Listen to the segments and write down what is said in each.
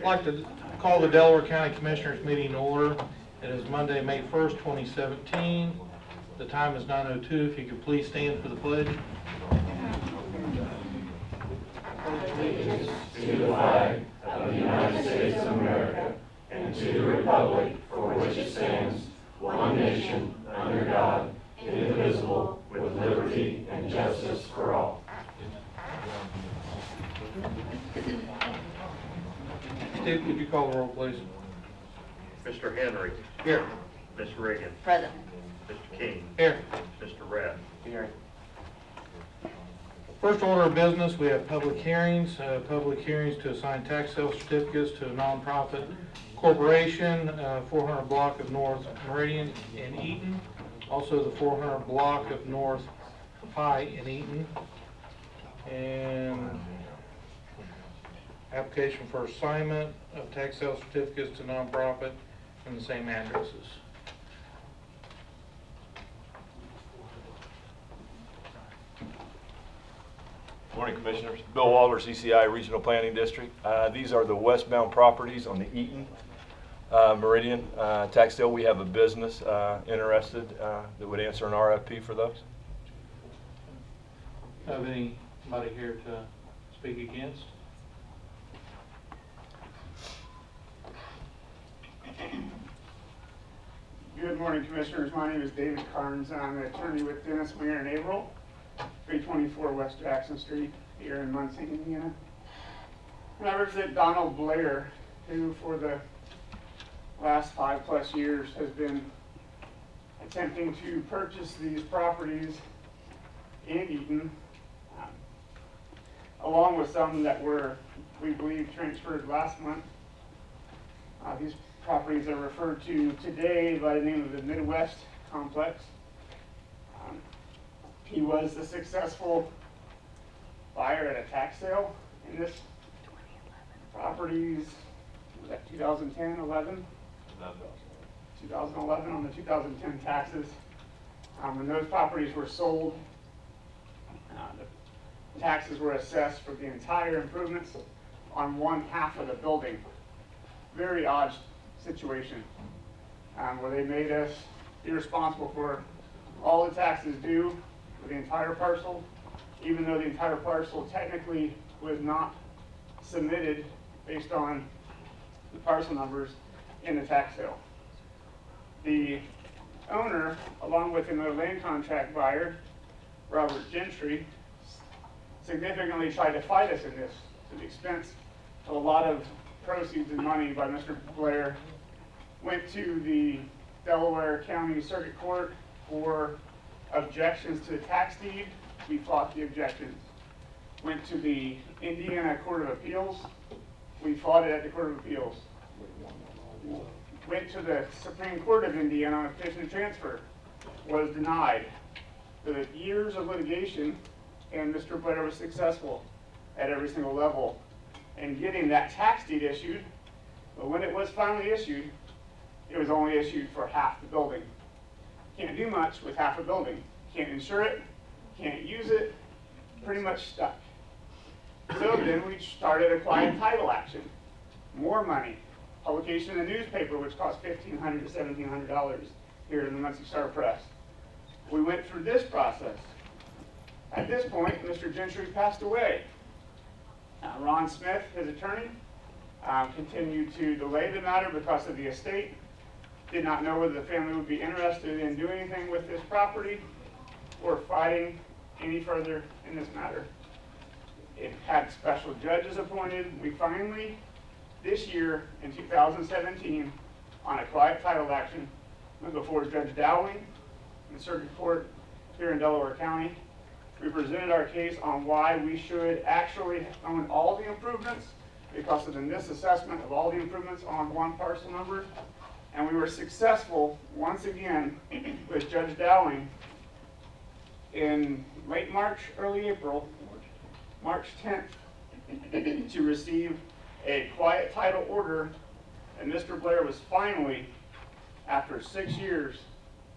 like to call the Delaware County Commissioners meeting to order. It is Monday, May 1st, 2017. The time is 9:02. If you could please stand for the pledge. Allegiance to the flag of the United States of America and to the republic for which it stands, one nation, under God, indivisible, with liberty and justice for all. Steve, could you call the roll, please? Mr. Henry. Here. Ms. Reagan. Present. Mr. King. Here. Mr. Rath. Here. First order of business, we have public hearings. Public hearings to assign tax sale certificates to a nonprofit corporation, 400 block of North Meridian in Eaton. Also the 400 block of North High in Eaton. And application for assignment of tax sale certificates to nonprofit in the same addresses. Morning, Commissioners. Bill Walters, ECI Regional Planning District. These are the westbound properties on the Eaton Meridian tax sale. We have a business interested that would answer an RFP for those. Have anybody here to speak against? Good morning, Commissioners. My name is David Carnes, and I'm an attorney with Dennis Weir and Averill, 324 West Jackson Street here in Muncie, Indiana. And I represent Donald Blair, who for the last 5+ years has been attempting to purchase these properties in Eaton, along with some that were, we believe, transferred last month. These properties are referred to today by the name of the Midwest Complex. He was the successful buyer at a tax sale in this properties, was that 2010, 11? 2011 on the 2010 taxes. When those properties were sold, the taxes were assessed for the entire improvements on one half of the building. Very odd situation, where they made us be responsible for all the taxes due for the entire parcel, even though the entire parcel technically was not submitted based on the parcel numbers in the tax sale. The owner, along with another land contract buyer, Robert Gentry, significantly tried to fight us in this to the expense of a lot of proceeds and money by Mr. Blair. Went to the Delaware County Circuit Court for objections to the tax deed. We fought the objections. Went to the Indiana Court of Appeals. We fought it at the Court of Appeals. Went to the Supreme Court of Indiana on a petition to transfer. Was denied. The years of litigation, and Mr. Blair was successful at every single level in getting that tax deed issued. But when it was finally issued, it was only issued for half the building. Can't do much with half a building. Can't insure it, can't use it, pretty much stuck. So then we started a quiet title action. More money. Publication in the newspaper, which cost $1,500 to $1,700 here in the Muncie Star Press. We went through this process. At this point, Mr. Gentry passed away. Ron Smith, his attorney, continued to delay the matter because of the estate. Did not know whether the family would be interested in doing anything with this property or fighting any further in this matter. It had special judges appointed. We finally, this year in 2017, on a quiet title action, went before Judge Dowling in the Circuit Court here in Delaware County. We presented our case on why we should actually own all the improvements because of the misassessment of all the improvements on one parcel number. And we were successful once again with Judge Dowling in late March, early April, March 10th, to receive a quiet title order, and Mr. Blair was finally, after 6 years,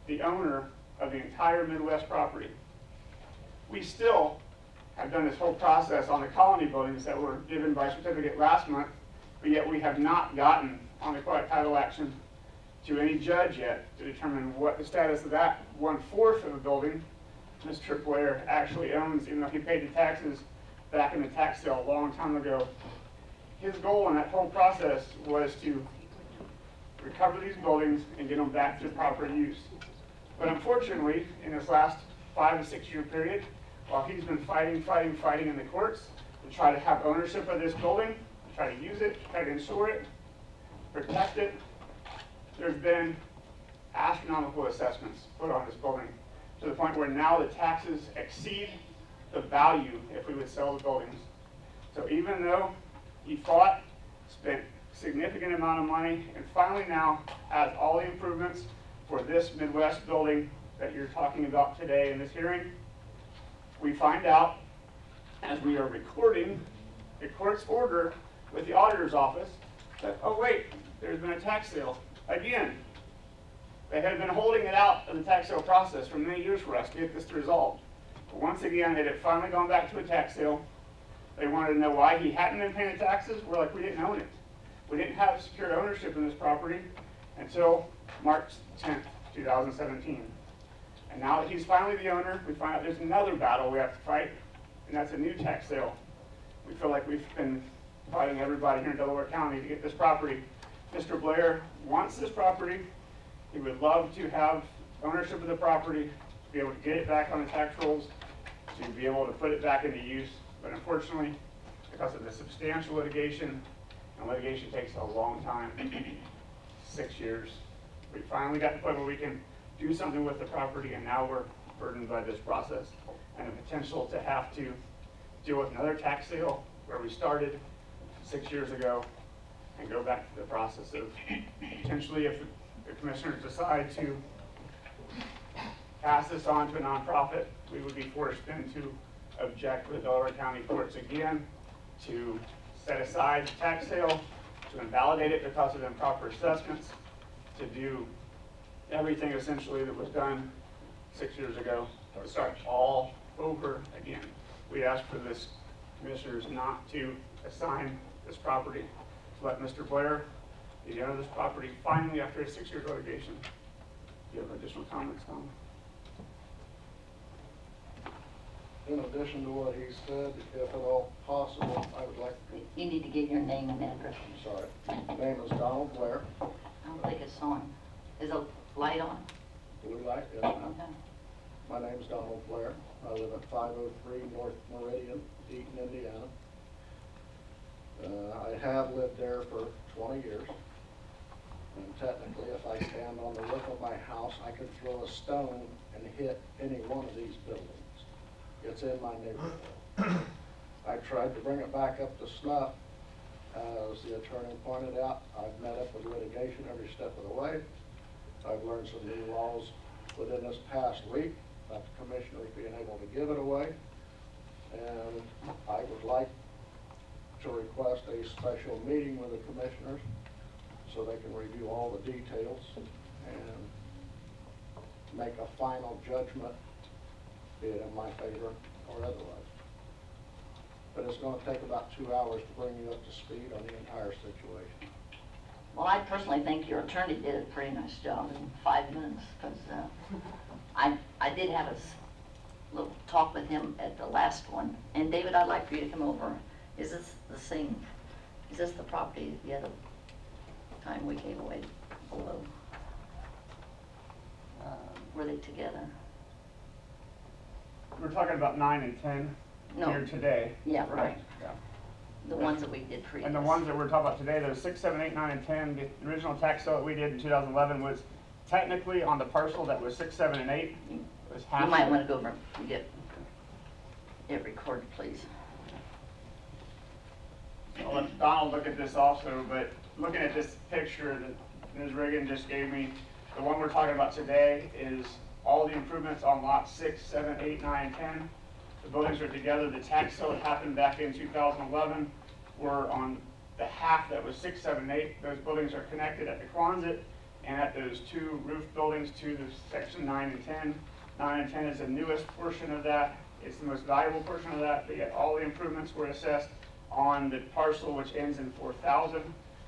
the owner of the entire Midwest property. We still have done this whole process on the colony buildings that were given by certificate last month but yet we have not gotten on the quiet title action to any judge yet to determine what the status of that 1/4 of the building Mr. Blair actually owns, even though he paid the taxes back in the tax sale a long time ago. His goal in that whole process was to recover these buildings and get them back to proper use. But unfortunately, in this last 5 to 6 year period, while he's been fighting in the courts to try to have ownership of this building, to try to use it, to try to insure it, protect it, there's been astronomical assessments put on this building to the point where now the taxes exceed the value if we would sell the buildings. So even though he fought, spent significant amount of money, and finally now has all the improvements for this Midwest building that you're talking about today in this hearing, we find out as we are recording the court's order with the auditor's office that, oh wait, there's been a tax sale again. They had been holding it out of the tax sale process for many years for us to get this resolved. But once again, it had finally gone back to a tax sale. They wanted to know why he hadn't been paying taxes. We're like, we didn't own it. We didn't have secured ownership in this property until March 10th, 2017. And now that he's finally the owner, we find out there's another battle we have to fight, and that's a new tax sale. We feel like we've been fighting everybody here in Delaware County to get this property. Mr. Blair wants this property. He would love to have ownership of the property, to be able to get it back on the tax rolls, to be able to put it back into use. But unfortunately, because of the substantial litigation, and litigation takes a long time, 6 years, we finally got to the point where we can do something with the property, and now we're burdened by this process and the potential to have to deal with another tax sale where we started 6 years ago and go back to the process of potentially, if the commissioners decide to pass this on to a nonprofit, we would be forced then to object to the Delaware County courts again to set aside the tax sale, to invalidate it because of improper assessments, to do everything essentially that was done 6 years ago, to start all over again. We ask for this commissioners not to assign this property, to let Mr. Blair be the owner of this property finally after a 6 year litigation. Do you have additional comments, Tom? In addition to what he said, if at all possible, I would like, You need to give your name and address. I'm sorry, my name is Donald Blair. I don't think it's on. Is the light on? Blue light, yes ma'am. Okay. My name is Donald Blair. I live at 503 North Meridian, Eaton, Indiana. I have lived there for 20 years. And technically, if I stand on the roof of my house, I could throw a stone and hit any one of these buildings. It's in my neighborhood. I tried to bring it back up to snuff. As the attorney pointed out, I've met up with litigation every step of the way. I've learned some new laws within this past week about the commissioners being able to give it away. And I would like to request a special meeting with the commissioners so they can review all the details and make a final judgment, be it in my favor or otherwise. But it's going to take about 2 hours to bring you up to speed on the entire situation. Well, I personally think your attorney did a pretty nice job in 5 minutes, because I did have a little talk with him at the last one. And David, I'd like for you to come over. Is this the same? Is this the property the other time we gave away below? Were they together? We're talking about 9 and 10 No. here today. Yeah, right. Yeah. The ones that we did previous. And the ones that we're talking about today, those 6, 7, 8, 9, and 10, the original tax sale that we did in 2011 was technically on the parcel that was 6, 7, and 8. It was half. You might want to go over and get it recorded, please. I'll let Donald look at this also, but looking at this picture that Ms. Reagan just gave me, the one we're talking about today is all the improvements on lots 6, 7, 8, 9, and 10. The buildings are together. The tax sale that happened back in 2011 were on the half that was 6, 7, 8. Those buildings are connected at the Quonset and at those 2 roof buildings to the section 9 and 10. 9 and 10 is the newest portion of that. It's the most valuable portion of that, but yet all the improvements were assessed on the parcel which ends in 4,000.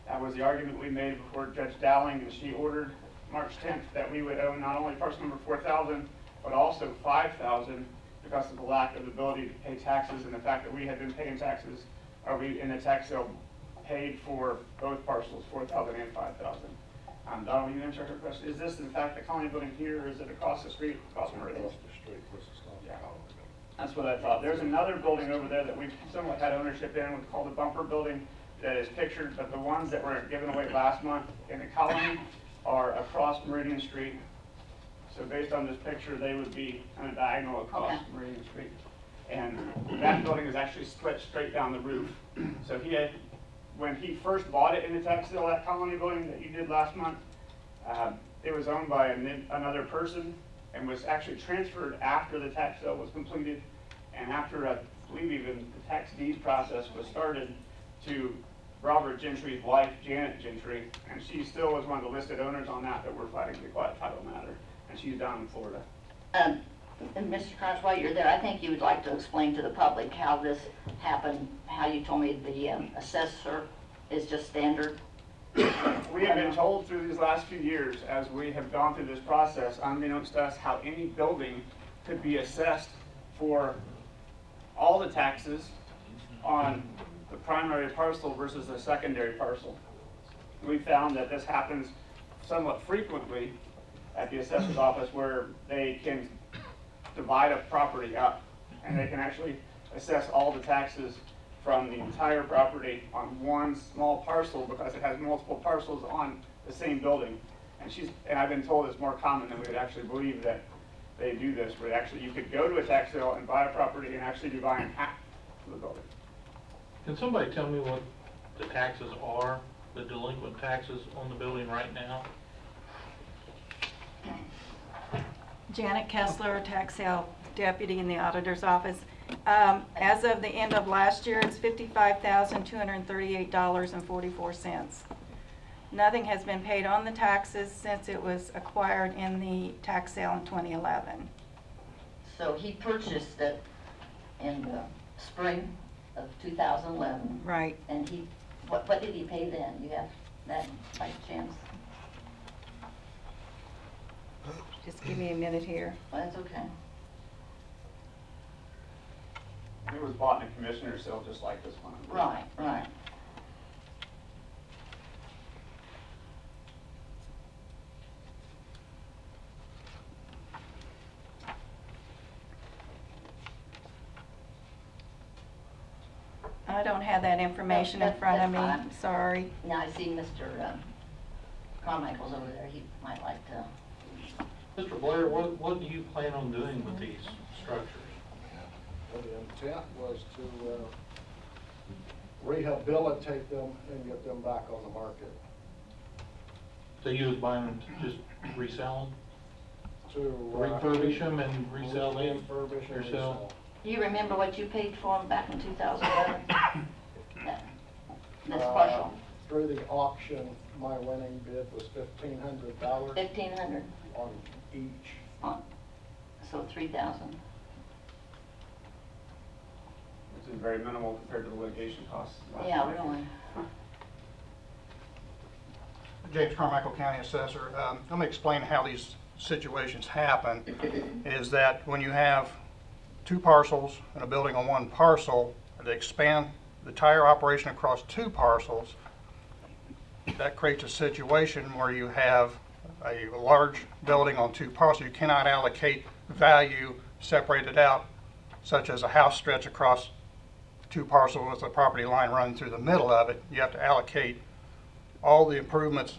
That was the argument we made before Judge Dowling, and she ordered March 10th that we would own not only parcel number 4,000, but also 5,000 because of the lack of ability to pay taxes and the fact that we had been paying taxes, or we in the tax sale paid for both parcels, 4,000 and 5,000. Donald, you answer her question. Is this in fact the Colony building here, or is it across the street, across Meridian? Across the street, this is not the Yeah. Colony building. That's what I thought. There's another building over there that we've somewhat had ownership in, what's called the Bumper Building, that is pictured, but the ones that were given away last month in the Colony are across Meridian Street. So based on this picture, they would be on a diagonal across Okay. Meridian Street. And that building is actually stretched straight down the roof. So he had, when he first bought it in the tax sale, that Colony building that you did last month, it was owned by another person and was actually transferred after the tax sale was completed and after, I believe even the tax deed process was started, to Robert Gentry's wife, Janet Gentry, and she still was one of the listed owners on that we're fighting the quiet title matter, and she's down in Florida. And Mr. Cross, while you're there, I think you would like to explain to the public how this happened, how you told me the assessor is just standard. We have been told through these last few years, as we have gone through this process, unbeknownst to us, how any building could be assessed for all the taxes on the primary parcel versus the secondary parcel. We found that this happens somewhat frequently at the assessor's office, where they can divide a property up and they can actually assess all the taxes from the entire property on one small parcel because it has multiple parcels on the same building. And I've been told it's more common than we would actually believe that they do this, where actually you could go to a tax sale and buy a property and actually be buying half of the building. Can somebody tell me what the taxes are, the delinquent taxes on the building right now? Janet Kessler, tax sale deputy in the auditor's office. As of the end of last year, it's $55,238.44. Nothing has been paid on the taxes since it was acquired in the tax sale in 2011. So he purchased it in the spring of 2011. Right. And what did he pay then? You have that by chance? Just give me a minute here. Well, that's okay. It was bought in a commissioner's sale just like this one. Right, right. I don't have that information in front of me. That's fine. Sorry. Now I see Mr. Carmichael's over there. He might like to. Mr. Blair, what do you plan on doing with these structures? Well, the intent was to rehabilitate them and get them back on the market. So you would buy them to just resell To them, refurbish them and resell them refurbish and yourself? resell. Do you remember what you paid for them back in 2011? This partial, Through the auction, my winning bid was $1,500 $1,500 on each. on, so 3,000. Which is very minimal compared to the litigation costs. Yeah, really. James Carmichael, County Assessor. Let me explain how these situations happen. Is that when you have two parcels and a building on one parcel, they expand the entire operation across two parcels, that creates a situation where you have a large building on two parcels. You cannot allocate value separated out, such as a house stretch across two parcels with a property line running through the middle of it. You have to allocate all the improvements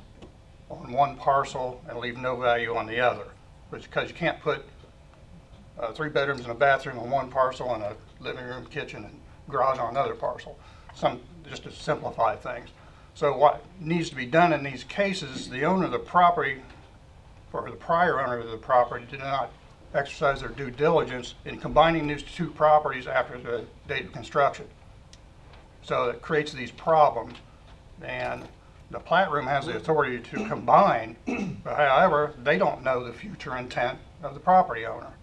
on one parcel and leave no value on the other, because you can't put 3 bedrooms and a bathroom on one parcel and a living room, kitchen, and garage on another parcel. Just to simplify things. So what needs to be done in these cases, the owner of the property, or the prior owner of the property, did not exercise their due diligence in combining these two properties after the date of construction. So it creates these problems, and the plat room has the authority to combine, but however, they don't know the future intent of the property owner.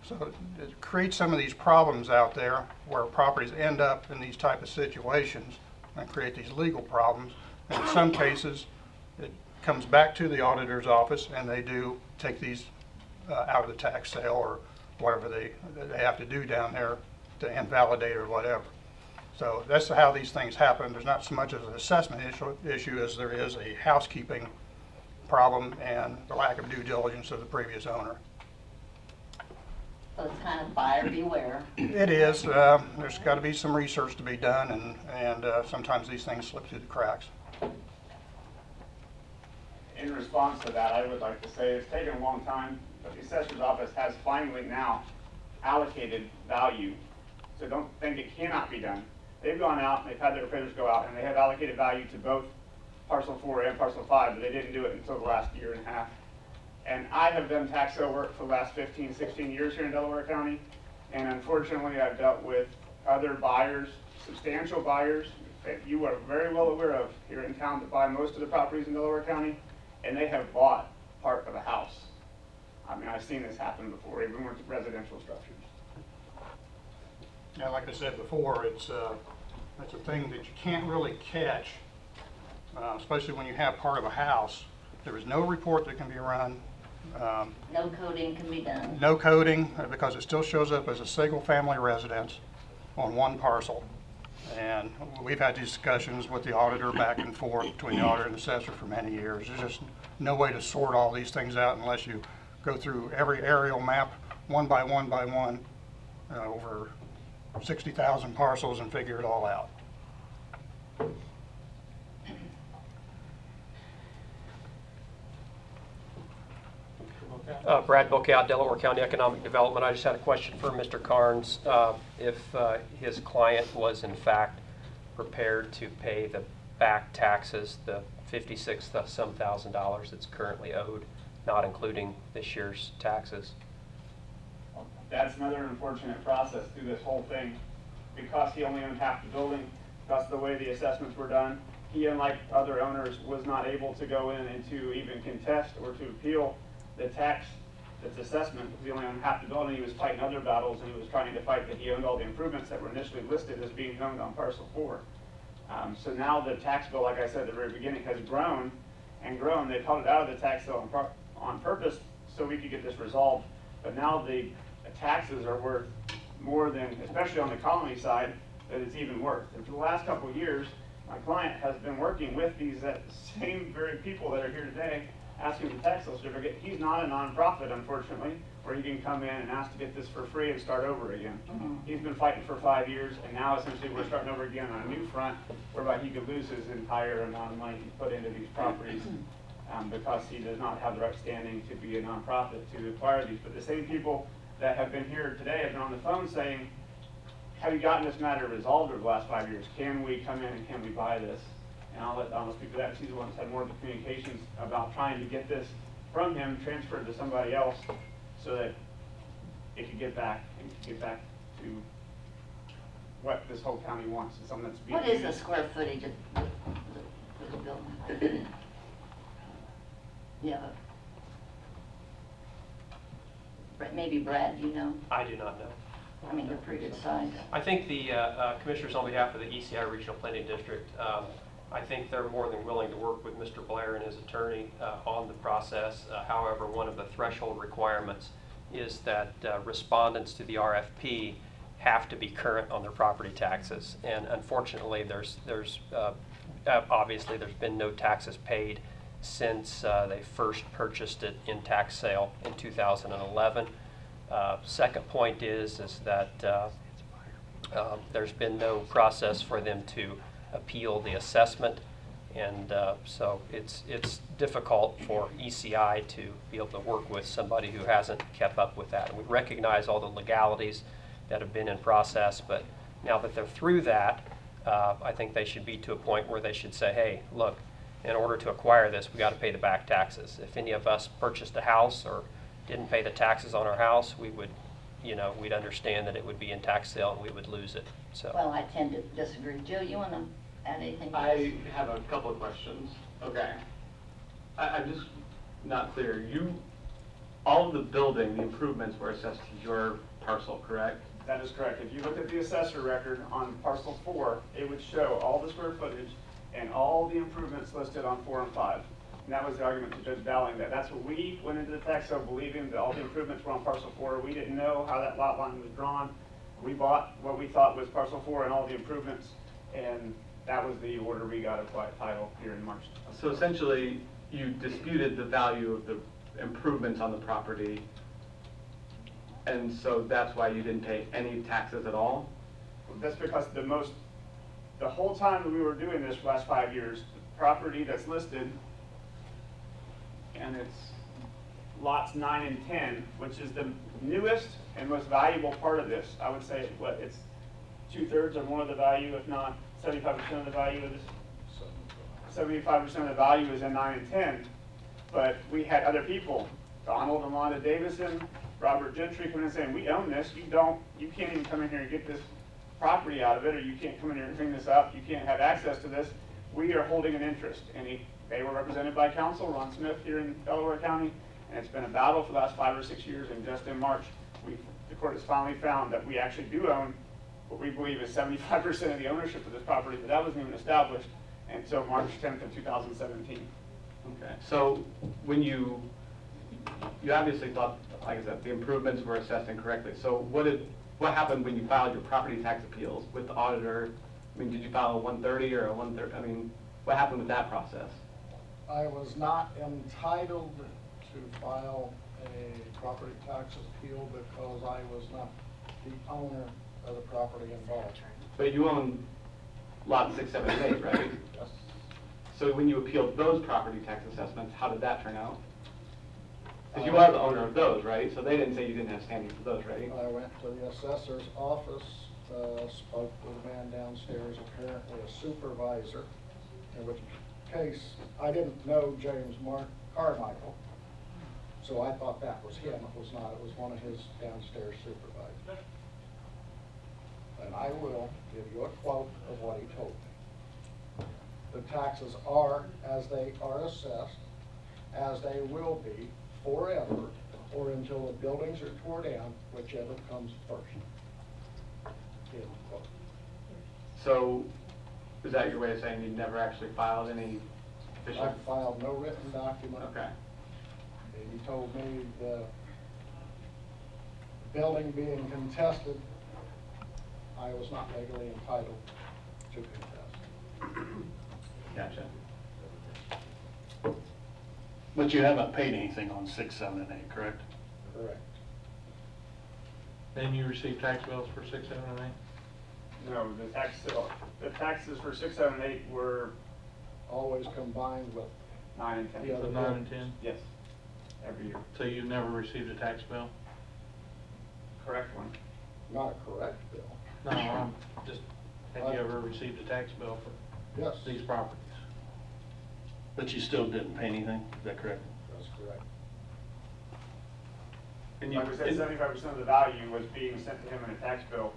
So it creates some of these problems out there where properties end up in these type of situations and create these legal problems. And in some cases, it comes back to the auditor's office and they do take these out of the tax sale or whatever they have to do down there to invalidate or whatever. So that's how these things happen. There's not so much as an assessment issue as there is a housekeeping problem and the lack of due diligence of the previous owner. So it's kind of buyer beware. It is. There's got to be some research to be done, and sometimes these things slip through the cracks. In response to that, I would like to say it's taken a long time, but the assessor's office has finally now allocated value. So don't think it cannot be done. They've gone out, and they've had their appraisers go out, and they have allocated value to both parcel 4 and parcel 5, but they didn't do it until the last year and a half. And I have done tax sale work for the last 15, 16 years here in Delaware County, and unfortunately I've dealt with other buyers, substantial buyers that you are very well aware of here in town that buy most of the properties in Delaware County, and they have bought part of a house. I mean, I've seen this happen before, even with residential structures. Yeah, like I said before, it's a thing that you can't really catch, especially when you have part of a house. There is no report that can be run. No coding can be done. No coding, because it still shows up as a single-family residence on one parcel. And we've had discussions with the auditor back and forth between the auditor and the assessor for many years. There's just no way to sort all these things out unless you go through every aerial map one by one by one over 60,000 parcels and figure it all out. Brad Bookout, Delaware County Economic Development. I just had a question for Mr. Carnes. If his client was in fact prepared to pay the back taxes, the $56-some thousand that's currently owed, not including this year's taxes. That's another unfortunate process through this whole thing. Because he only owned half the building, because of the way the assessments were done, he, unlike other owners, was not able to go in and to even contest or to appeal the tax, its assessment, because he only owned half the building. He was fighting other battles, and he was trying to fight that he owned all the improvements that were initially listed as being owned on parcel 4. So now the tax bill, like I said at the very beginning, has grown and grown. They've held it out of the tax bill on purpose so we could get this resolved. But now the taxes are worth more than, especially on the colony side, that it's even worth. And for the last couple of years, my client has been working with these same very people that are here today asking for the tax sale certificate. He's not a nonprofit, unfortunately, where he can come in and ask to get this for free and start over again. He's been fighting for 5 years, and now essentially we're starting over again on a new front, whereby he could lose his entire amount of money he put into these properties because he does not have the right standing to be a nonprofit to acquire these. But the same people that have been here today have been on the phone saying, have you gotten this matter resolved over the last 5 years? Can we come in and can we buy this? And I'll let Donna speak to that. She's the one that's had more of the communications about trying to get this from him transferred to somebody else so that it could get back to what this whole county wants. It's something that's being What is the square footage of the building? Yeah. Maybe Brad, you know? I do not know. I mean, they're pretty good size. I think the commissioners, on behalf of the ECI Regional Planning District, I think they're more than willing to work with Mr. Blair and his attorney on the process. However, one of the threshold requirements is that respondents to the RFP have to be current on their property taxes. And unfortunately, obviously there's been no taxes paid since they first purchased it in tax sale in 2011. Second point is that there's been no process for them to appeal the assessment, and so it's difficult for ECI to be able to work with somebody who hasn't kept up with that. And we recognize all the legalities that have been in process, but now that they're through that, I think they should be to a point where they should say, hey, look, in order to acquire this, we got to pay the back taxes. If any of us purchased a house or didn't pay the taxes on our house, we would, we'd understand that it would be in tax sale and we would lose it. So. Well, I tend to disagree. Joe, you want to add anything else? I have a couple of questions. Okay. I'm just not clear. You all of the building, the improvements were assessed to your parcel, correct? That is correct. If you look at the assessor record on parcel 4, it would show all the square footage and all the improvements listed on 4 and 5. And that was the argument to Judge Dowling, that that's what we went into the tax sale believing, that all the improvements were on parcel 4. We didn't know how that lot line was drawn. We bought what we thought was parcel 4 and all the improvements, and that was the order we got of quiet title here in March. So essentially, you disputed the value of the improvements on the property, and so that's why you didn't pay any taxes at all? That's because the whole time that we were doing this for the last 5 years, the property that's listed, and it's lots 9 and 10, which is the newest and most valuable part of this. I would say, it's 2/3 or more of the value, if not 75% of the value of this. 75% of the value is in 9 and 10, but we had other people, Donald and Londa Davison, Robert Gentry, come in and saying, we own this, you can't even come in here and get this property out of it, or you can't come in here and clean this up, you can't have access to this. We are holding an interest, and they were represented by counsel, Ron Smith here in Delaware County, and it's been a battle for the last 5 or 6 years, and just in March, the court has finally found that we actually do own what we believe is 75% of the ownership of this property, but that wasn't even established until March 10th of 2017. Okay, so when you obviously thought, like I said, the improvements were assessed incorrectly. So what happened when you filed your property tax appeals with the auditor? I mean, did you file a 130 or a 130? I mean, what happened with that process? I was not entitled to file a property tax appeal because I was not the owner of the property involved. But you own lots 6, 7, and 8, right? Yes. So when you appealed those property tax assessments, how did that turn out? Because you are the owner of those, right? So they didn't say you didn't have standing for those, right? I went to the assessor's office, spoke with a man downstairs, apparently a supervisor, in which case I didn't know James Carmichael, so I thought that was him. It was not. It was one of his downstairs supervisors. And I will give you a quote of what he told me. The taxes are as they are assessed, as they will be forever, or until the buildings are torn down, whichever comes first. End quote. So is that your way of saying you never actually filed any official? I filed no written document. Okay. He told me the building being contested, I was not legally entitled to contest. Gotcha. But you haven't paid anything on 6, 7, and 8, correct? Correct. Then you received tax bills for 6, 7, and 8? No, the taxes for 6, 7, 8 were Always combined with 9 and 10. the other The 9 and bills. 10? Yes, every year. So you've never received a tax bill? Correct one. Not a correct bill. No, I'm just, have you ever received a tax bill for Yes, these properties? But you still didn't pay anything, is that correct? that's correct. And you, Like we said, 75% of the value was being sent to him in a tax bill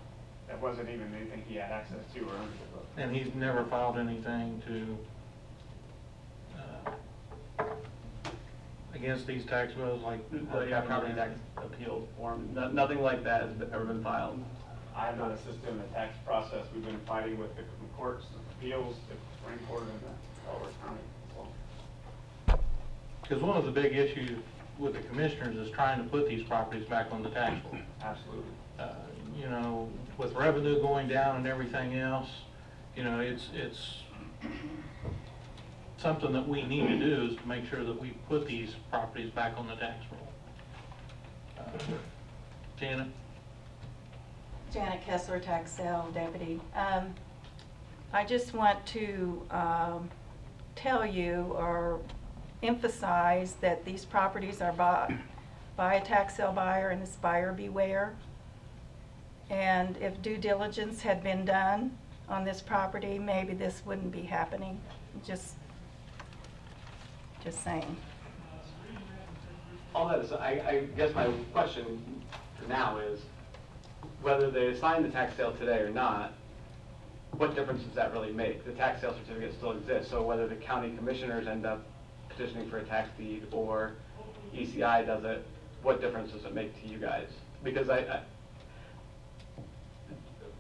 that wasn't even anything he had access to or ownership of. And he's never filed anything to, against these tax bills, like the what happened property to tax appeal form, nothing like that has ever been filed? I have not assisted in the tax process. We've been fighting with the courts, the appeals, the Supreme Court, and the Delaware County. Because one of the big issues with the commissioners is trying to put these properties back on the tax roll. Absolutely. You know, with revenue going down and everything else, you know, it's something that we need to do is to make sure that we put these properties back on the tax roll. Janet? Janet Kessler, tax sale deputy. I just want to tell you or emphasize that these properties are bought by a tax sale buyer, and this buyer beware. And if due diligence had been done on this property, maybe this wouldn't be happening. Just saying. All that is, I guess my question for now is, whether they assign the tax sale today or not, what difference does that really make? The tax sale certificate still exists, so whether the county commissioners end up petitioning for a tax deed or ECI does it, what difference does it make to you guys? Because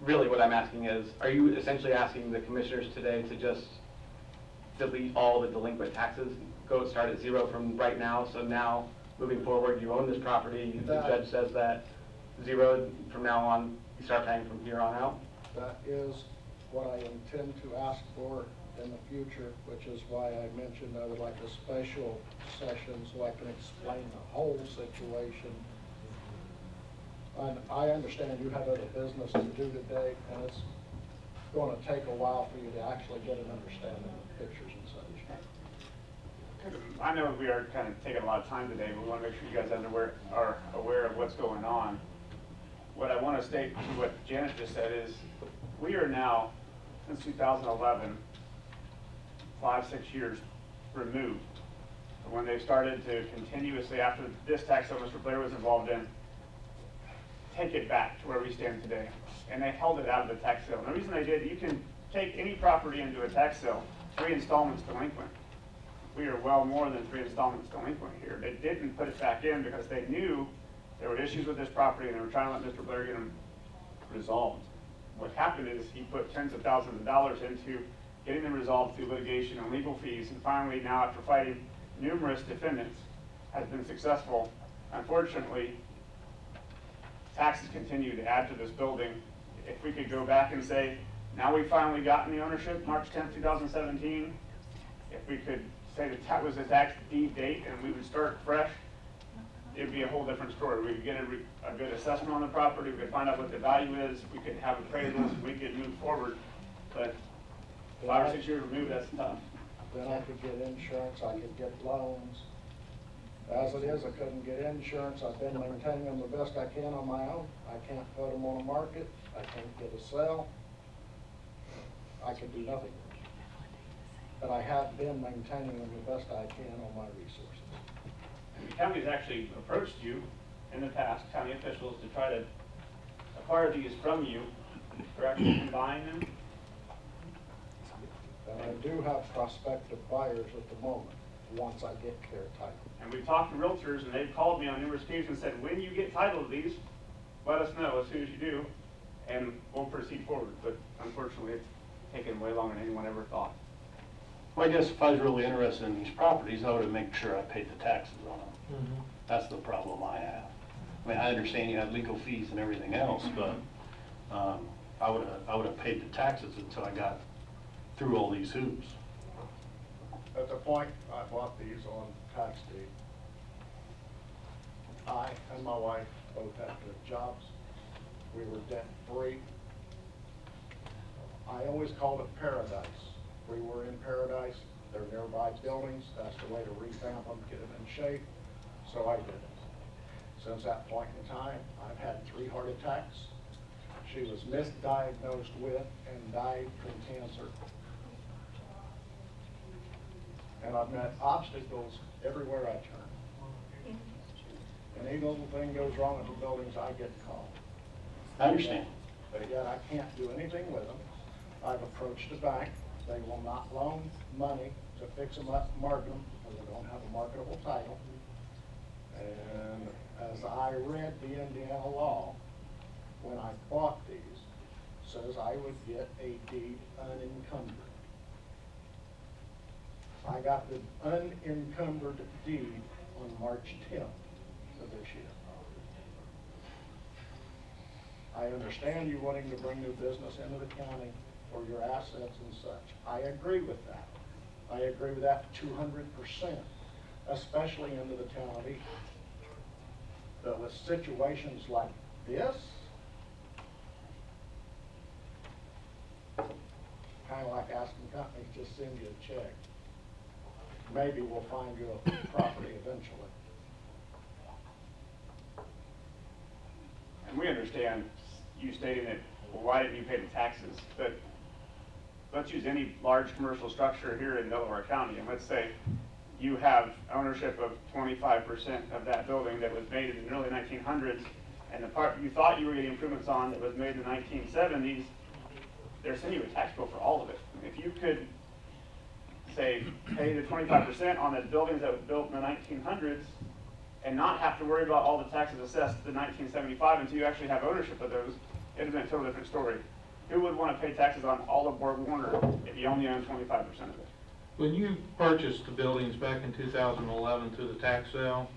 really what I'm asking is, are you essentially asking the commissioners today to just delete all the delinquent taxes, start at zero from right now, so now, moving forward, you own this property, the judge says that zero from now on, you start paying from here on out? That is what I intend to ask for in the future, which is why I mentioned I would like a special session so I can explain the whole situation. And I understand you have other business to do today, and it's going to take a while for you to actually get an understanding of pictures and such. I know we are kind of taking a lot of time today, but we want to make sure you guys are aware of what's going on. What I want to state to what Janet just said is, we are now, since 2011, 5-6 years removed from when they started to continuously, after this tax sale Mr. Blair was involved in, take it back to where we stand today. And they held it out of the tax sale. And the reason they did, you can take any property into a tax sale, 3 installments delinquent. We are well more than 3 installments delinquent here. They didn't put it back in because they knew there were issues with this property and they were trying to let Mr. Blair get them resolved. What happened is he put tens of thousands of dollars into getting them resolved through litigation and legal fees, and finally now, after fighting numerous defendants, has been successful. Unfortunately, taxes continue to add to this building. If we could go back and say, now we've finally gotten the ownership, March 10th, 2017, if we could say that was the tax deed date and we would start fresh, it'd be a whole different story. We could get a good assessment on the property, we could find out what the value is, we could have appraisals, we could move forward. But 5 or 6 years removed, that's tough. Then I could get insurance, I could get loans. As it is, I couldn't get insurance. I've been maintaining them the best I can on my own. I can't put them on a market. I can't get a sale. I can do nothing. But I have been maintaining them the best I can on my resources. And the county's actually approached you in the past, county officials, to try to acquire these from you. They're actually combine them. And I do have prospective buyers at the moment, once I get clear title. And we've talked to realtors, and they've called me on numerous occasions and said, when you get title of these, let us know as soon as you do, and we'll proceed forward. But unfortunately, it's taken way longer than anyone ever thought. Well, I guess if I was really interested in these properties, I would have made sure I paid the taxes on them. That's the problem I have. I mean, I understand you have legal fees and everything else, but I would have paid the taxes until I got through all these hoops. At the point I bought these on tax deed, I and my wife both had good jobs. We were debt free. I always called it paradise. We were in paradise. They're nearby buildings. That's the way to revamp them, get them in shape. So I did it. Since that point in time, I've had 3 heart attacks. She was misdiagnosed with and died from cancer. And I've met obstacles everywhere I turn. And any little thing goes wrong with the buildings, I get called. I understand. But yet I can't do anything with them. I've approached the bank. They will not loan money to fix them up, market them, because they don't have a marketable title. And as I read the Indiana law, when I bought these, says I would get a deed unencumbered. I got the unencumbered deed on March 10th of this year. I understand you wanting to bring new business into the county for your assets and such. I agree with that. I agree with that 200%, especially into the town of Eaton. But with situations like this, kind of like asking companies to send you a check. Maybe we'll find you a property eventually. And we understand you stating that, well, why didn't you pay the taxes? But let's use any large commercial structure here in Delaware County, and let's say you have ownership of 25% of that building that was made in the early 1900s, and the part you thought you were getting improvements on that was made in the 1970s, they're sending you a tax bill for all of it. If you could say pay the 25% on the buildings that was built in the 1900s, and not have to worry about all the taxes assessed in 1975 until you actually have ownership of those, it would have been a totally different story. Who would want to pay taxes on all of Borg Warner if you only own 25% of it? When you purchased the buildings back in 2011 through the tax sale,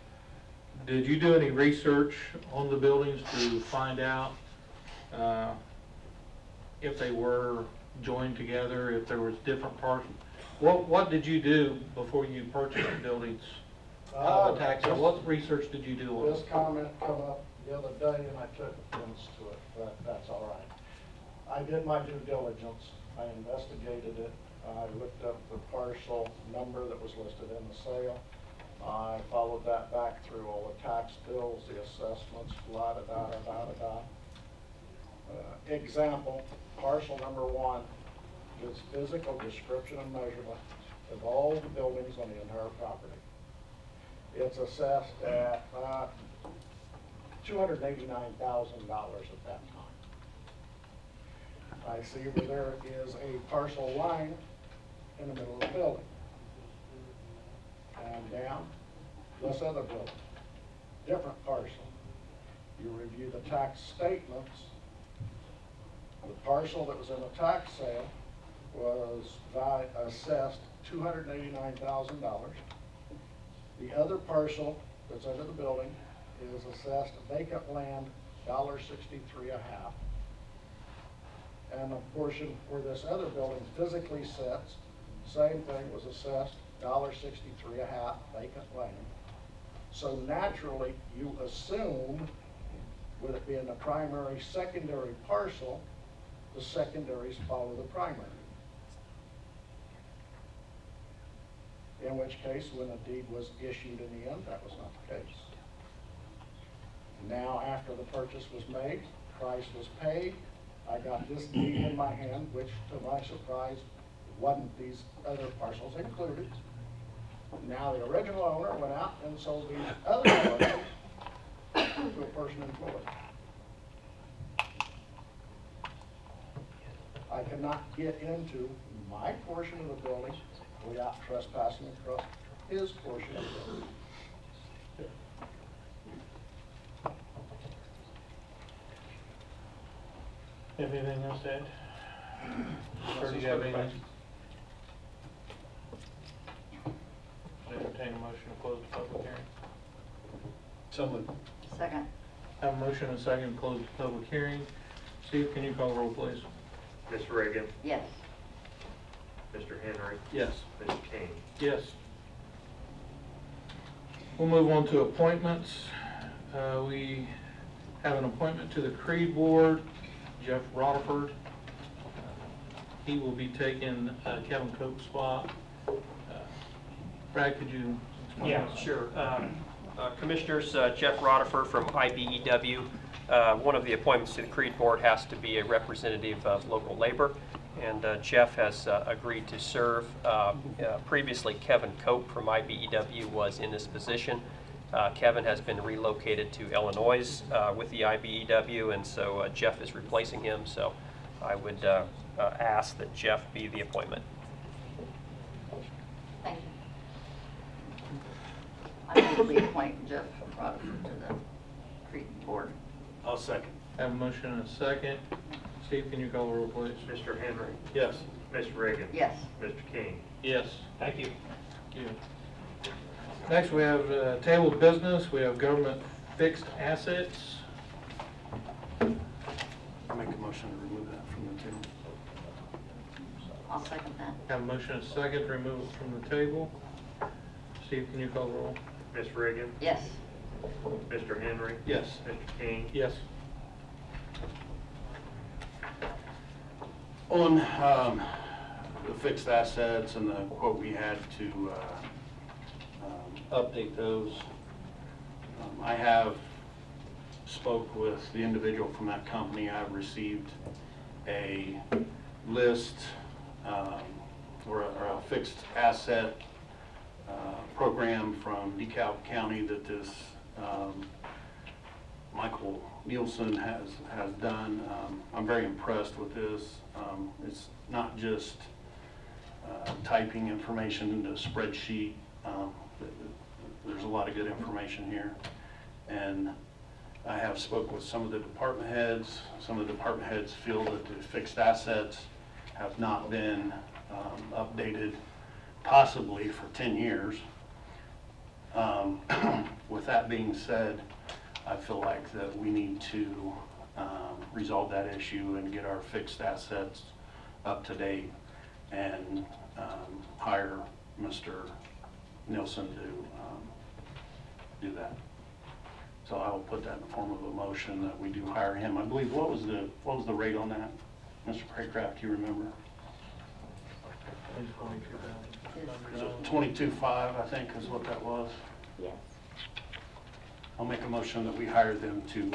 did you do any research on the buildings to find out if they were joined together, if there was different parts? What did you do before you purchased the buildings out of the tax sale? What research did you do on This it? comment come up the other day and I took offense to it, but that's all right. I did my due diligence. I investigated it. I looked up the parcel number that was listed in the sale. I followed that back through all the tax bills, the assessments, la-da-da-da-da-da-da. Example, parcel number 1 gives physical description and measurement of all the buildings on the entire property. It's assessed at $289,000 at that time. I see where there is a parcel line in the middle of the building. And down, this other building, different parcel. You review the tax statements. The parcel that was in the tax sale was assessed $289,000. The other parcel that's under the building is assessed vacant land, $1.63 a half. And the portion where this other building physically sits, same thing, was assessed $1.63 a half vacant land. So naturally, you assume, with it being the primary, secondary parcel, the secondaries follow the primary. In which case, when the deed was issued in the end, that was not the case. Now, after the purchase was made, price was paid, I got this deed in my hand, which to my surprise wasn't these other parcels included. Now the original owner went out and sold these other parcels to a person employed. I cannot get into my portion of the building without trespassing across his portion of the building. Anything else to add? Or do you have anything? Entertain a motion to close the public hearing. So moved. Second. Have a motion and a second to close the public hearing. Steve, can you call the roll, please? Ms. Reagan, Yes. Mr. Henry, Yes. Mr. King. Yes. We'll move on to appointments. We have an appointment to the Creed Board, Jeff Rutherford. He will be taking Kevin Cope's spot. Brad, could you explain? Yeah, this? sure. Commissioners, Jeff Rutherford from IBEW. One of the appointments to the Creed Board has to be a representative of local labor, and Jeff has agreed to serve. Previously, Kevin Cope from IBEW was in this position. Kevin has been relocated to Illinois with the IBEW, and so Jeff is replacing him. So I would ask that Jeff be the appointment. Thank you. I move we appoint Jeff Rutherford to the Creed Board. I'll second. Have a motion and a second. Steve, can you call the roll, please? Mr. Henry, Yes. Ms. Reagan. Yes. Mr. King. Yes. Thank you. Thank you. Next, we have tabled business. We have government fixed assets. I'll make a motion to remove that from the table. I'll second that. Have a motion and a second to remove it from the table. Steve, can you call the roll? Ms. Reagan, Yes. Mr. Henry. Yes. Mr. King. Yes. On the fixed assets and the quote we had to update those, I have spoke with the individual from that company. I've received a list or a fixed asset program from DeKalb County that this Michael Nielsen has done. I'm very impressed with this. It's not just typing information into a spreadsheet. there's a lot of good information here. And I have spoke with some of the department heads. Some of the department heads feel that the fixed assets have not been updated possibly for 10 years. With that being said, I feel like that we need to resolve that issue and get our fixed assets up to date and hire Mr. Nielsen to do that. So I will put that in the form of a motion that we do hire him. I believe, what was the rate on that? Mr. Craycraft, do you remember? Is it 22.5, I think is what that was? Yes. I'll make a motion that we hire them to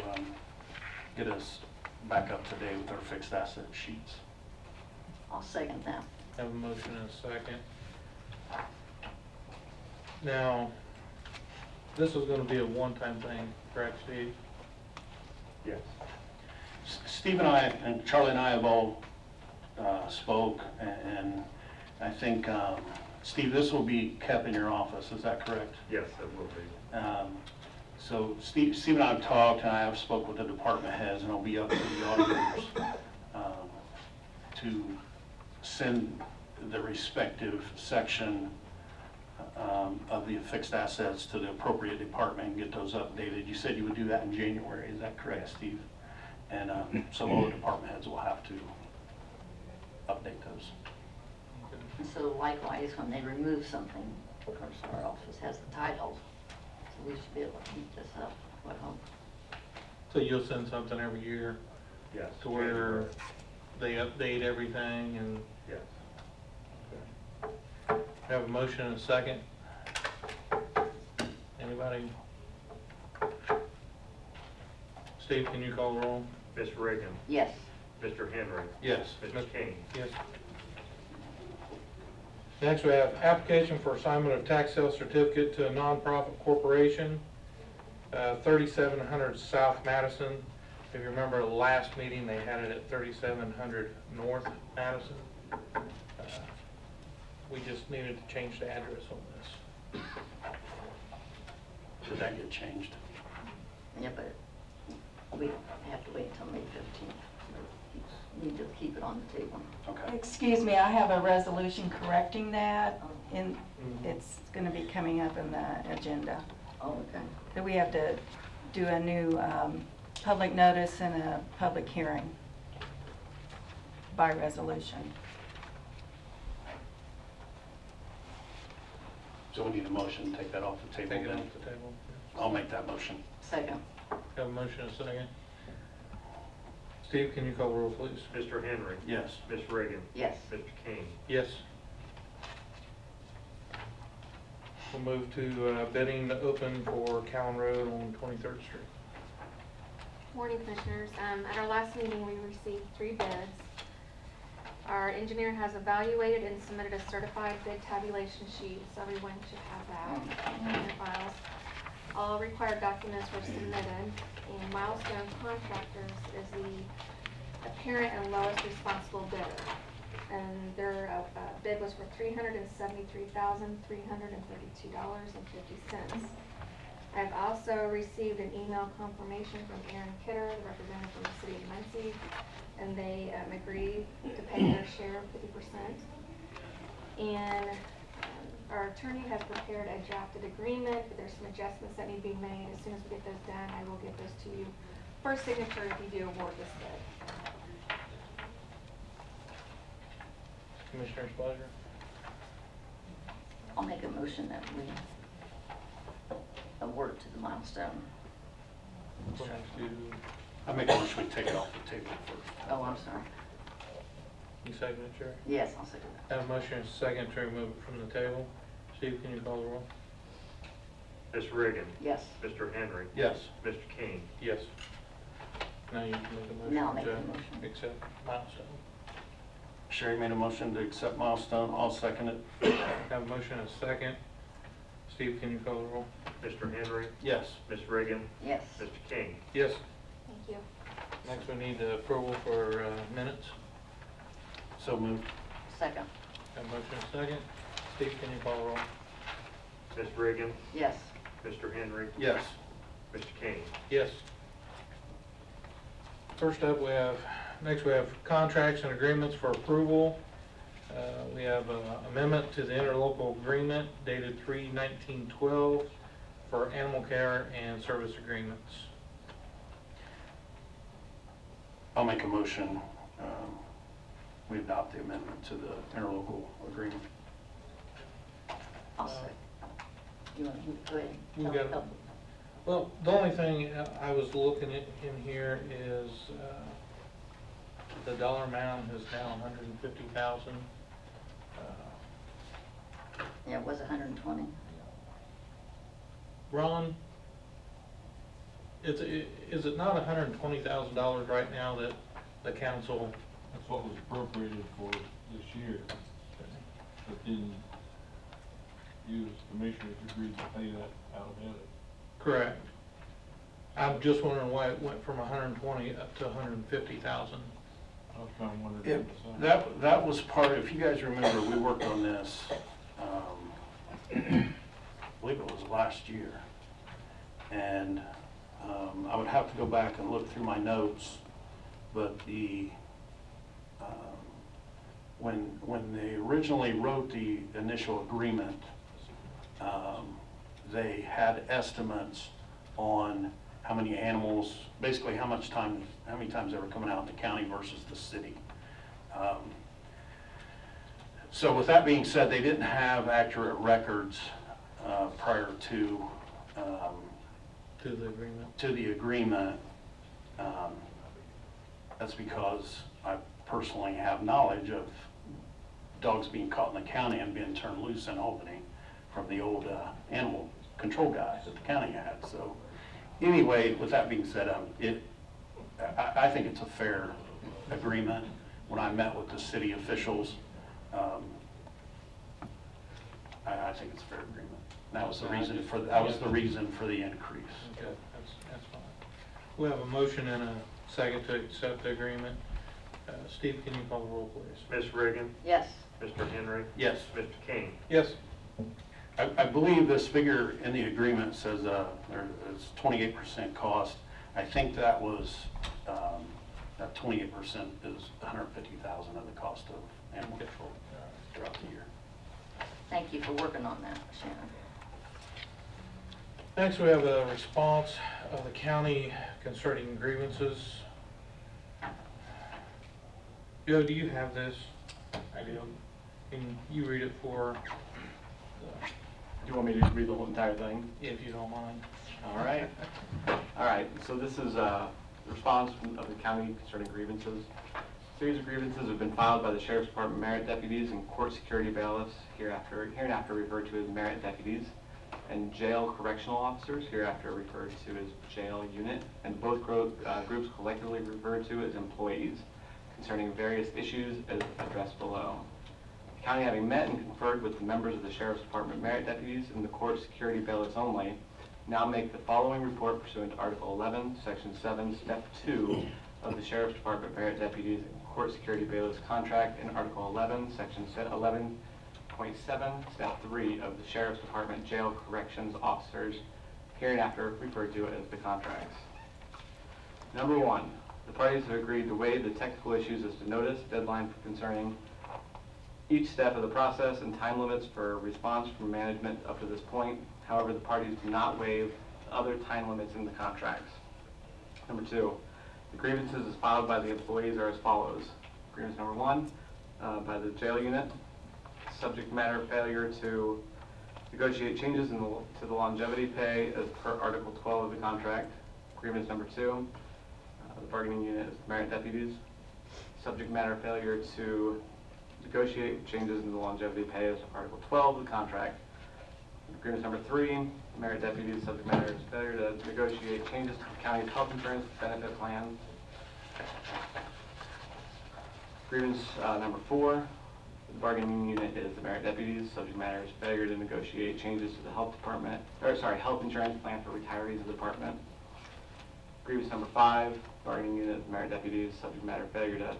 get us back up to date with our fixed asset sheets. I'll second that. Have a motion and a second. Now, this is gonna be a one-time thing, correct, Steve? Yes. Steve and I, and Charlie and I have all spoke, and I think, Steve, this will be kept in your office, is that correct? Yes, it will be. So Steve and I have talked, and I have spoke with the department heads, and it'll be up to the auditors to send the respective section of the fixed assets to the appropriate department and get those updated. You said you would do that in January, is that correct, Steve? And so all the department heads will have to update those. And so likewise, when they remove something, of course, our office has the title, so we should be able to keep this up, I hope. So you'll send something every year Yes. to where they update everything and Yes. have a motion and a second. Anybody? Steve, can you call the roll? Ms. Reagan, Yes. Mr. Henry, Yes. Mr. King. Yes. Next, we have application for assignment of tax sale certificate to a nonprofit corporation, 3700 South Madison. If you remember last meeting, they had it at 3700 North Madison. We just needed to change the address on this. Should that get changed? Yeah, but we have to wait until May 15th. Need to keep it on the table. Okay. Excuse me, I have a resolution correcting that, and it's going to be coming up in the agenda. Oh, okay. That we have to do a new public notice and a public hearing by resolution. So we need a motion to take that off the table Take it then? off the table. I'll make that motion. Second. Have a motion and a second. Steve, can you call the roll, please? Mr. Henry, Yes. Ms. Reagan, Yes. Mr. King. Yes. We'll move to bidding to open for Cowan Road on 23rd Street. Morning, Commissioners. At our last meeting, we received 3 bids. Our engineer has evaluated and submitted a certified bid tabulation sheet, so everyone should have that in their files. All required documents were submitted, and Milestone Contractors is the apparent and lowest responsible bidder. And their bid was for $373,332.50. I've also received an email confirmation from Aaron Kidder, the representative from the city of Muncie, and they agreed to pay their share of 50%. And our attorney has prepared a drafted agreement, but there's some adjustments that need to be made. As soon as we get those done, I will get those to you for signature if you do award this bid. Commissioner's pleasure. I'll make a motion that we award to the Milestone. We'll have to, I make a motion we take it off the table first. Oh, I'm sorry. you second it, Chair? Yes, I'll second that. Have a motion and a second to remove it from the table. Steve, can you call the roll? Ms. Reagan, Yes. Mr. Henry, Yes. Mr. King. Yes. Now you can make a motion. Now I'll make to the motion. Accept Milestone. Sherry made a motion to accept Milestone. I'll second it. Have a motion and a second. Steve, can you call the roll? Mr. Henry, Yes. Ms. Reagan, Yes. Mr. King. Yes. Thank you. Next, we need the approval for minutes. So moved. Second. Have a motion and a second. Steve, can you call the roll? Ms. Reagan, Yes. Mr. Henry, Yes. Mr. King. Yes. First up, next we have contracts and agreements for approval. We have an amendment to the interlocal agreement dated 3/19/12 for animal care and service agreements. I'll make a motion, we adopt the amendment to the interlocal agreement. I'll second. You want to go ahead? We Tell- got- tell- Well, the only thing I was looking at in here is the dollar amount is now 150,000. Yeah, it was 120. Ron, is it not $120,000 right now that the council? That's what was appropriated for this year, but then you as commissioners agreed to pay that out of it. Correct. I'm just wondering why it went from 120 up to 150,000. I was kind of wondering. That was part, if you guys remember, we worked on this, I believe it was last year. And I would have to go back and look through my notes, but when they originally wrote the initial agreement, they had estimates on how many animals, basically how many times they were coming out in the county versus the city. So with that being said, they didn't have accurate records prior to To the agreement. to the agreement. That's because I personally have knowledge of dogs being caught in the county and being turned loose in Albany from the old animal control guy that the county had. So anyway, with that being said, I think it's a fair agreement. When I met with the city officials, I think it's a fair agreement. That was the reason for the increase. Okay, that's fine. We have a motion and a second to accept the agreement. Steve, can you call the roll, please? Ms. Riggin, Yes. Mr. Henry, Yes. Mr. King. Yes. I believe this figure in the agreement says it's 28% cost. I think that was, that 28% is $150,000 of the cost of animal control throughout the year. Thank you for working on that, Shannon. Next, we have a response of the county concerning grievances. Joe, do you have this? I do. Can you read it for, Do you want me to read the whole entire thing? if you don't mind? All right. All right, so this is the response of the county concerning grievances. A series of grievances have been filed by the Sheriff's Department merit deputies and court security bailiffs, hereinafter referred to as merit deputies, and jail correctional officers, hereafter referred to as jail unit, and both groups collectively referred to as employees, concerning various issues as addressed below. The county, having met and conferred with the members of the Sheriff's Department merit deputies and the court security bailiffs only, now make the following report pursuant to Article 11, Section 7, Step 2 of the Sheriff's Department merit deputies and court security bailiffs contract, and Article 11, Section 11.7, Step 3 of the Sheriff's Department jail corrections officers, hereinafter referred to as the contracts. Number 1, the parties have agreed to waive the technical issues as to notice, deadline for concerning each step of the process, and time limits for response from management up to this point. However, the parties do not waive the other time limits in the contracts. Number 2, the grievances as filed by the employees are as follows. Grievance number 1, by the jail unit, subject matter failure to negotiate changes to the longevity pay as per Article 12 of the contract. Grievance number 2, the bargaining unit is merit deputies, subject matter failure to negotiate changes in the longevity pay as Article 12 of the contract. Grievance number 3, merit deputies, subject matter is failure to negotiate changes to the county's health insurance benefit plan. Grievance number 4, the bargaining unit is the merit deputies, subject matter is failure to negotiate changes to the health insurance plan for retirees of the department. Grievance number 5, bargaining unit is merit deputies, subject matter failure to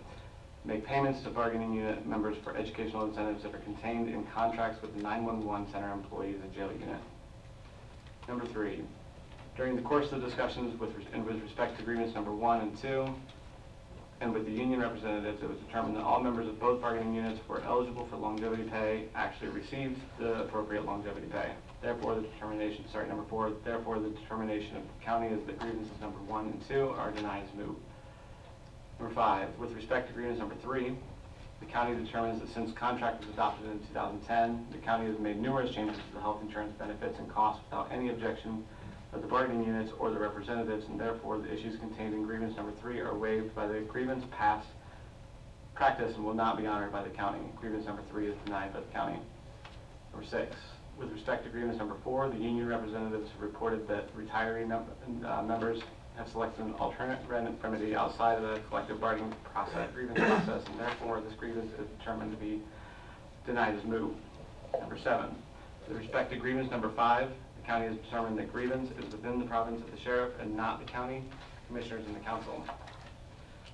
make payments to bargaining unit members for educational incentives that are contained in contracts with the 911 center employees and jail unit. Number 3, during the course of the discussions with respect to agreements number 1 and 2, and with the union representatives, it was determined that all members of both bargaining units who were eligible for longevity pay actually received the appropriate longevity pay. Therefore, the determination, number 4, therefore the determination of the county is that grievances number 1 and 2 are denied as moot. Number 5, with respect to grievance number 3, the county determines that since contract was adopted in 2010, the county has made numerous changes to the health insurance benefits and costs without any objection of the bargaining units or the representatives, and therefore the issues contained in grievance number 3 are waived by the grievance past practice and will not be honored by the county. Grievance number 3 is denied by the county. Number 6, with respect to grievance number 4, the union representatives have reported that retiree members have selected an alternate remedy outside of the collective bargaining grievance process, and therefore this grievance is determined to be denied as moot. Number 7, with respect to grievance number 5, the county has determined that grievance is within the province of the sheriff and not the county commissioners and the council.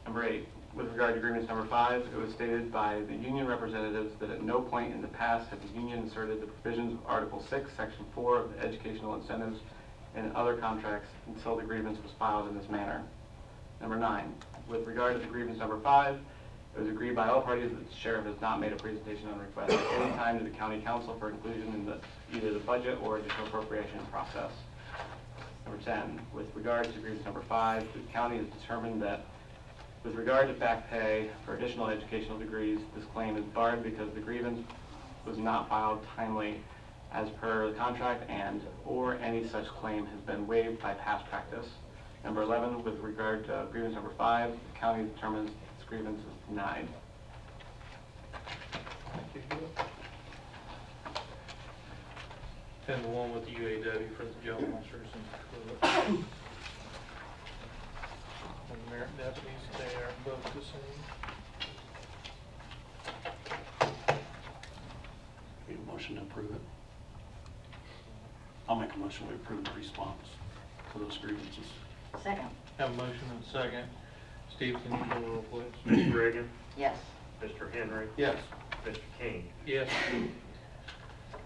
Number 8, with regard to grievance number 5, it was stated by the union representatives that at no point in the past had the union inserted the provisions of Article 6, Section 4 of the educational incentives and other contracts until the grievance was filed in this manner. Number 9, with regard to the grievance number 5, it was agreed by all parties that the sheriff has not made a presentation on request at any time to the county council for inclusion in either the budget or additional appropriation process. Number 10, with regard to grievance number 5, the county has determined that with regard to back pay for additional educational degrees, this claim is barred because the grievance was not filed timely as per the contract and or any such claim has been waived by past practice. Number 11, with regard to grievance number 5, the county determines this grievance is denied. And the one with the UAW for the jail officers and merit deputies, they are both the same. Need a motion to approve it? I'll make a motion we approve the response to those grievances. Second. Have a motion and a second. Steve, can you call the roll, please? Ms. Reagan, Yes. Mr. Henry, Yes. Mr. King. Yes.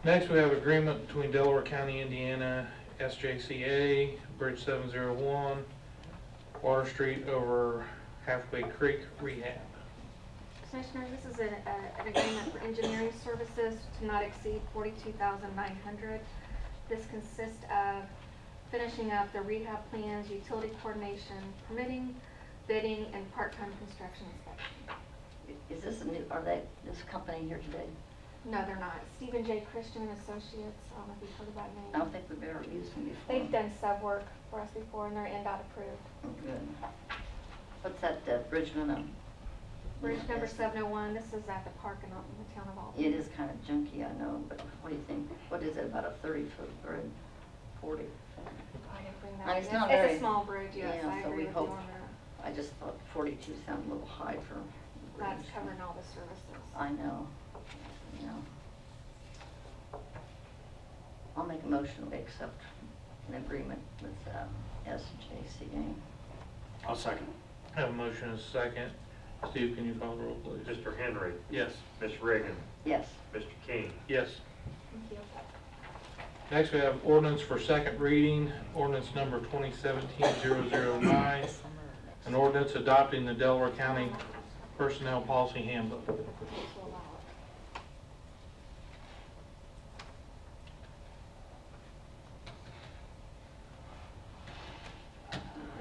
Next, we have agreement between Delaware County, Indiana, SJCA, Bridge 701, Water Street over Halfway Creek Rehab. Commissioners, this is an agreement for engineering services to not exceed $42,900. This consists of finishing up the rehab plans, utility coordination, permitting, bidding, and part-time construction inspection. Is this a new, are they, this company here today? No, they're not. Stephen J. Christian and Associates, I don't know if you've heard of that name. I don't think we've ever used them before. They've done sub work for us before and they're NDOT approved. Oh, good. What's that, bridge gonna? Bridge number 701, this is at the park in the town of Albany. It is kind of junky, I know, but what do you think? What is it, about a 30-foot bridge? 40? I didn't bring I that mean, in. it's not It's very- a small bridge, yes, Yeah, I so agree we with you hope- on that. I just thought 42 sounded a little high for a That's bridge. covering all the services. I know, you know. I'll make a motion to accept an agreement with SJCA. I'll second. Have a motion and a second. Steve, can you call the roll, please? Mr. Henry, Yes. Ms. Reagan, Yes. Mr. King. Yes. Thank you. Next, we have ordinance for second reading, ordinance number 2017-009, an ordinance adopting the Delaware County Personnel Policy Handbook. To allow it.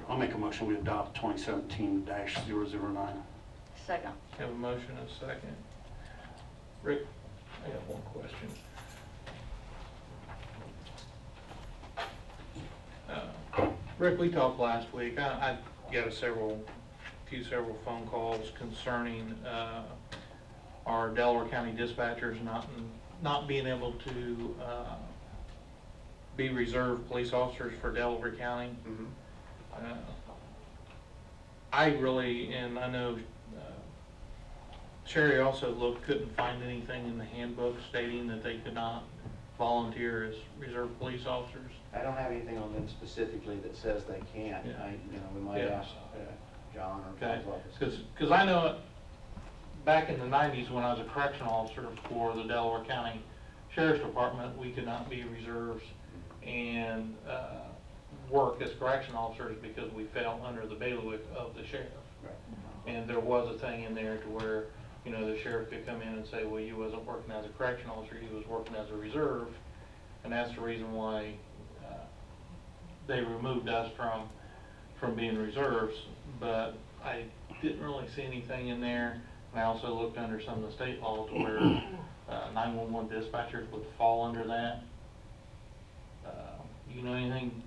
I'll make a motion we adopt 2017-009. Second. Have a motion and a second. Rick, I got one question. Rick, we talked last week. I got several phone calls concerning our Delaware County dispatchers not being able to be reserve police officers for Delaware County. I really, and I know Sherry also couldn't find anything in the handbook stating that they could not volunteer as reserve police officers. I don't have anything on them specifically that says they can't. Yeah. We might Yeah. ask John or Okay, John's office. because I know back in the 90s when I was a correctional officer for the Delaware County Sheriff's Department, we could not be reserves and work as correction officers because we fell under the bailiwick of the sheriff. And there was a thing in there to where, you know, the sheriff could come in and say, well, you wasn't working as a correction officer, you was working as a reserve. And that's the reason why they removed us from being reserves. But I didn't really see anything in there. And I also looked under some of the state law to where 911 dispatchers would fall under that. You know anything,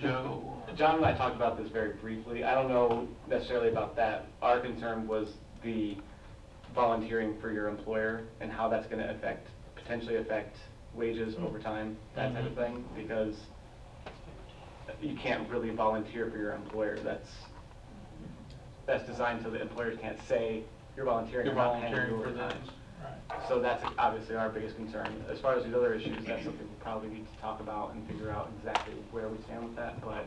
Joe? John and I talked about this very briefly. I don't know necessarily about that. Our concern was the volunteering for your employer and how that's going to potentially affect wages, overtime, that type of thing, because you can't really volunteer for your employer. That's designed so that employers can't say you're volunteering for overtime. this. Right. So that's obviously our biggest concern. As far as these other issues, that's something we probably need to talk about and figure out exactly where we stand with that. But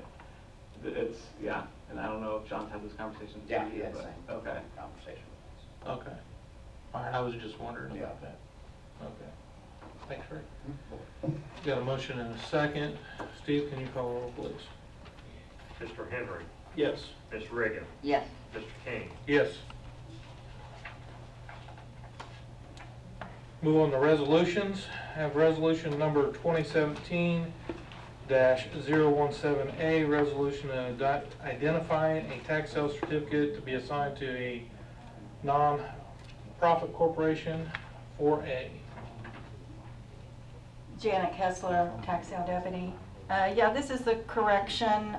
it's, yeah, and I don't know if John's had this conversation with Yeah, you, he had the but same okay. conversation. Okay. All right, I was just wondering Yeah. about that. Okay. Thanks, Rick. Got a motion and a second. Steve, can you call the roll, please? Mr. Henry, Yes. Ms. Reagan, Yes. Mr. King, Yes. Move on to resolutions. Have resolution number 2017-017A, resolution identifying a tax sale certificate to be assigned to a non-profit corporation 4A. Janet Kessler, tax sale deputy. Yeah, this is the correction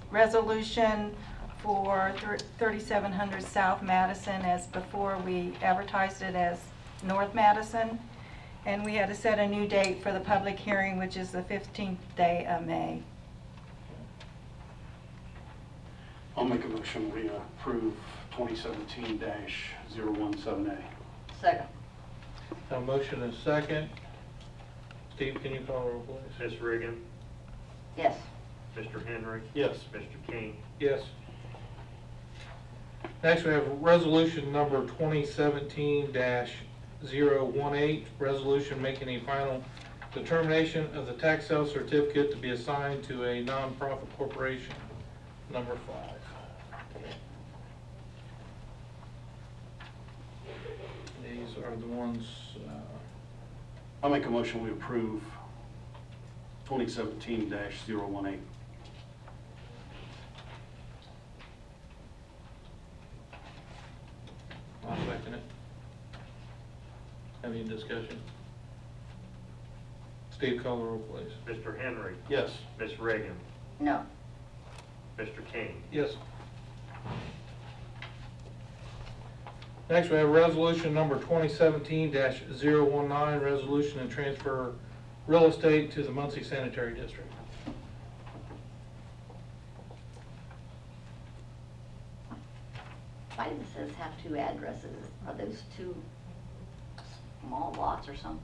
resolution for 3700 South Madison. As before, we advertised it as North Madison, and we had to set a new date for the public hearing, which is the 15th day of May. I'll make a motion, we approve 2017-017A. Second. A motion and a second. Steve, can you call the roll, please? Ms. Reagan, Yes. Mr. Henry, Yes. Mr. King, Yes. Next, we have resolution number 2017-018, resolution making a final determination of the tax sale certificate to be assigned to a nonprofit corporation, number 5. These are the ones, I'll make a motion, we approve 2017-018. I'll second it. Have any discussion? Steve, call the roll, please. Mr. Henry, Yes. Ms. Reagan, No. Mr. King, Yes. Next, we have resolution number 2017-019, resolution to transfer real estate to the Muncie Sanitary District. Why does this have two addresses? Are those two small lots or something?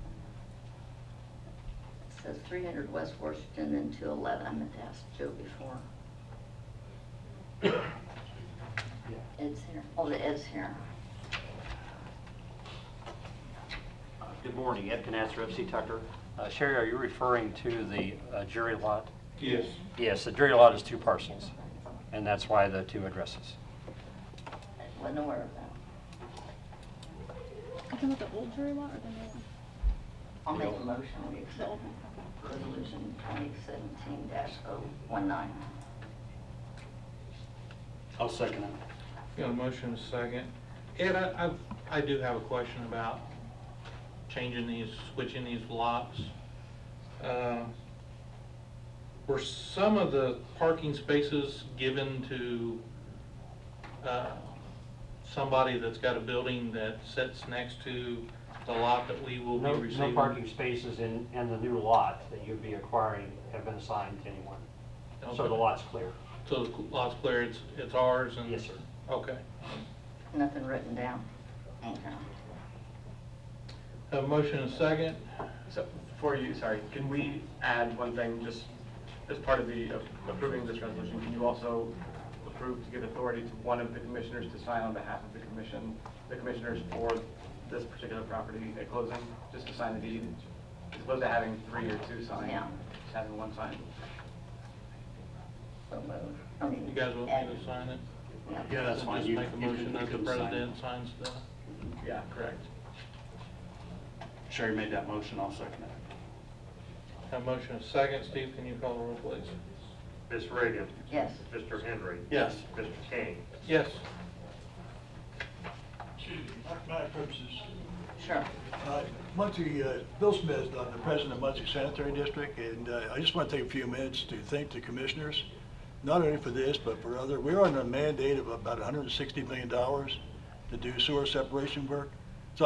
It says 300 West Washington and 211. I meant to ask Joe before. Ed's here. Oh, the Ed's here. Good morning, Ed Canasser, FC Tucker. Sherry, are you referring to the jury lot? Yes. Yes, the jury lot is 2 parcels, and that's why the 2 addresses. I wasn't aware of that. Talking about the old jury lot or the new one? I'll make a motion, we accept resolution 2017-019. I'll second it. Got a motion and a second. Ed, I do have a question about changing these, switching these lots. Were some of the parking spaces given to somebody that's got a building that sits next to the lot that we will be No receiving? parking spaces in the new lot that you'd be acquiring have been assigned to anyone. So the Okay. lot's clear. So the lot's clear, it's ours and? Yes, sir. Okay. Nothing written down. Okay. Have a motion and a second. So before you, sorry, can we add one thing, just as part of the approving this resolution? Can you also approve to give authority to one of the commissioners to sign on behalf of the commissioners for this particular property at closing, just to sign the deed? as opposed to having 3 or 2 signs, Yeah. just having 1 sign. So moved. I mean, You guys want me to sign it? Yeah, that's fine. Just You- make a you motion can- that you the can sign it. president signs the, Yeah, correct. Sherry made that motion, I'll second it. have a motion and a second. Steve, can you call the roll, please? Ms. Reagan. Yes. Mr. Henry. Yes. Mr. King. Yes. My purposes. Sure. Muncie, Bill Smith, I'm the president of Muncie Sanitary District, and I just want to take a few minutes to thank the commissioners, not only for this, but for other. We're on a mandate of about $160 million to do sewer separation work. It's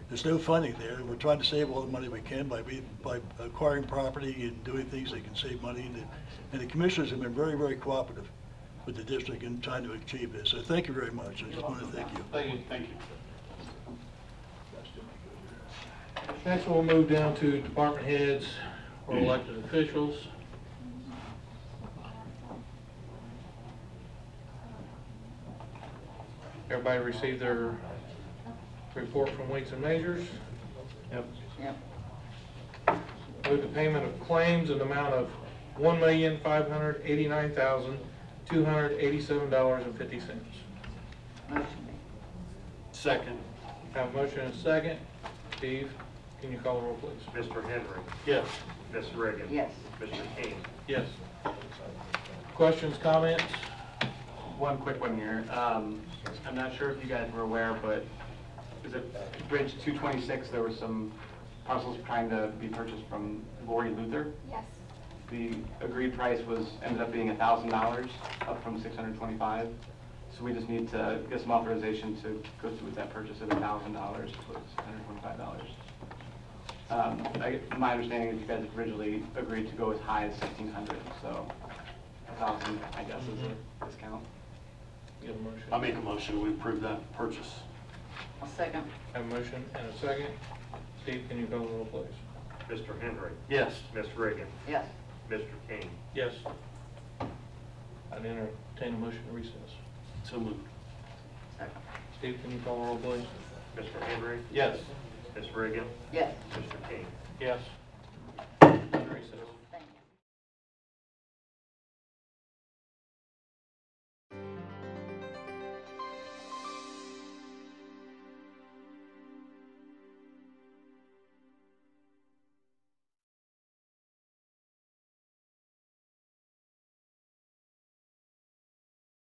there's no funding there. We're trying to save all the money we can by acquiring property and doing things that can save money. And the commissioners have been very, very cooperative with the district in trying to achieve this. So thank you very much. I just want to thank you. Thank you. Thank you. Next, we'll move down to department heads or elected officials. Everybody received their report from Weights and Measures? Yep. Yep. Move the payment of claims in the amount of $1,589,287.50. Motion made. Second. Have a motion and a second. Steve, can you call the roll, please? Mr. Henry. Yes. Ms. Reagan. Yes. Mr. King. Yes. Questions, comments? One quick one here. I'm not sure if you guys were aware, but is it Bridge 226, there were some parcels trying to be purchased from Lori Luther. Yes. The agreed price ended up being $1,000, up from $625. So we just need to get some authorization to go through with that purchase at $1,000, so it's $125. My understanding is you guys originally agreed to go as high as $1,600, so $1,000, I guess, is a discount. Get a motion. I'll make a motion, we approve that purchase. A second. Have a motion and a second. Steve, can you call the roll, please? Mr. Henry. Yes. Ms. Reagan. Yes. Mr. King. Yes. I'd entertain a motion to recess. So moved. Second. Steve, can you call the roll, please? Mr. Henry. Yes. Ms. Reagan. Yes. Mr. King. Yes.